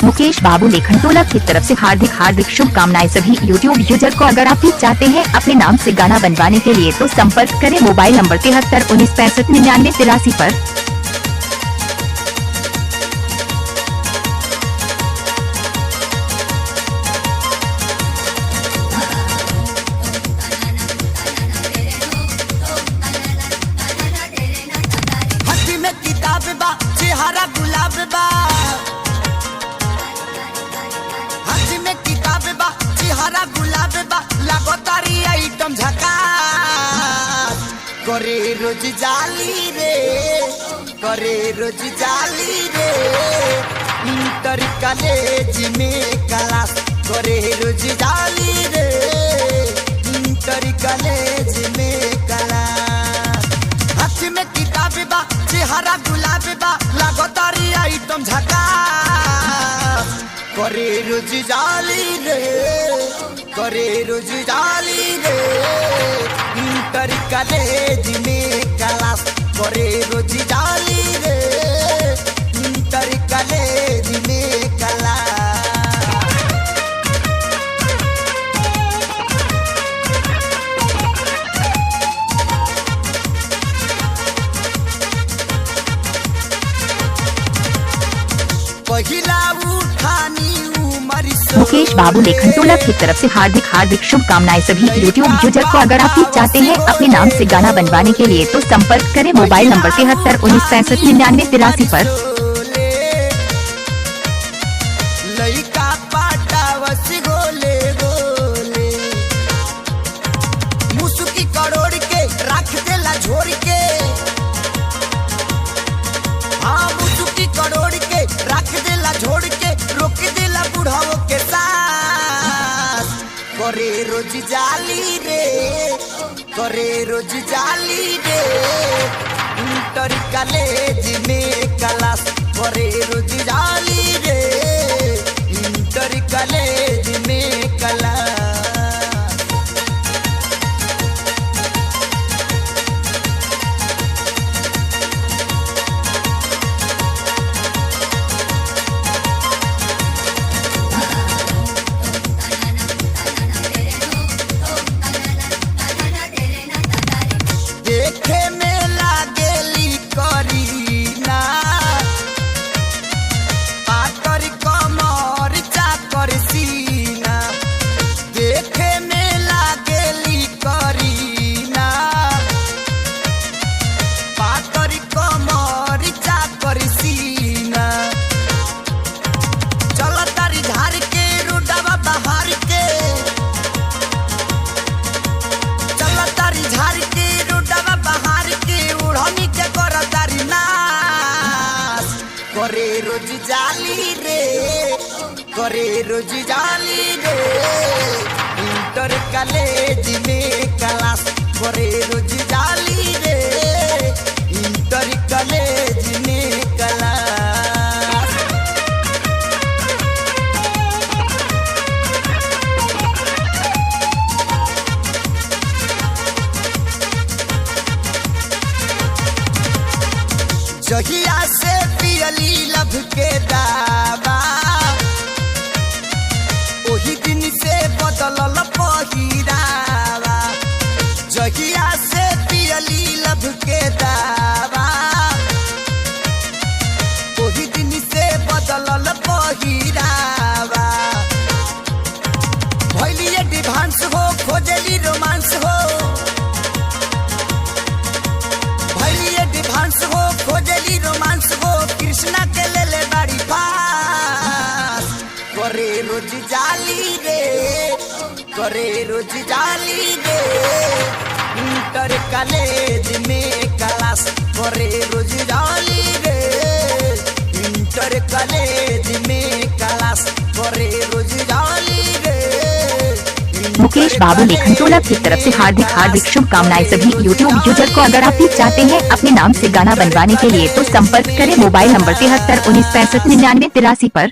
मुकेश बाबू लेखनटोला की तरफ से हार्दिक शुभकामनाएं सभी यूट्यूब यूजर को। अगर आप भी चाहते हैं अपने नाम से गाना बनवाने के लिए तो संपर्क करें मोबाइल नंबर 73 19 65 99 83 पर। चेहरा गुलाब बा, हाथी में किताब बा, चेहरा गुलाब बा, लागो तारी आइटम झकास। करे रोज जाली रे, करे रोज जाली रे, इंटर कॉलेज में क्लास। करे रोज जाली रे, इंटर कॉलेज में क्लास। हाथी में किताब बा, चेहरा गुलाब बा, लागो तारी आइटम झकास। करे रोज जाली रे, करे रोज जाली रे, इंटर कॉलेज में क्लास। करे रोज जाली रे, इंटर कॉलेज में क्लास। मुकेश बाबू लेखनटोला की तरफ से हार्दिक शुभकामनाएं सभी यूट्यूब यूजर को। अगर आप भी चाहते हैं अपने नाम से गाना बनवाने के लिए तो संपर्क करें मोबाइल नंबर 73 19 65 99 83 पर। लइका पाटावस गोले गोले, मुसुकी करोड़ के रख देला झोर के। हाँ मुसुकी करोड़ के रख देला झोर के, रोक देला बुढ़ाओ के साथ। करे रोज जाली रे, करे रोज जाली रे, इंटर कॉलेज में क्लास। करे रोज जाली रे, इंटर कॉलेज में क्लास। देखे में लागेली करीना, पातर कमर चाकर सीना। देखे में लागेली करीना, पातर कमर चाकर सीना। चल तारी धार के रोडवा बाहर के, चल तारी झार के रोडवा बाहर के, उड़नी के कर तारी नाश। करे रोज जाली रे, करे रोज जाली रे, इंटर कॉलेज में क्लास। करे रोज जाली रे, इंटर कॉलेज में क्लास। जहिया से पियली लभ के दावा, ओही दिन से बदलल पहिरावा। जहिया से पियली लभ के दावा, ओही दिन से बदलल पहिरावा। भइली एडवांस हो, खोजली रोमांस हो, भइली एडवांस हो, खोजली रोमांस हो, कृष्णा के ले ले बाड़ी पास। करे रोज जाली रे, करे रोज जाली रे, इंटर कॉलेज में क्लास। करे रोज जाली रे, इंटर कॉलेज में क्लास। करे रोज जाली रे। मुकेश बाबू लेखनटोला की तरफ से हार्दिक शुभकामनाएं सभी यूट्यूब यूजर को। अगर आप भी चाहते हैं अपने नाम से गाना बनवाने के लिए तो संपर्क करें मोबाइल नंबर 73 19 65 99 83 पर।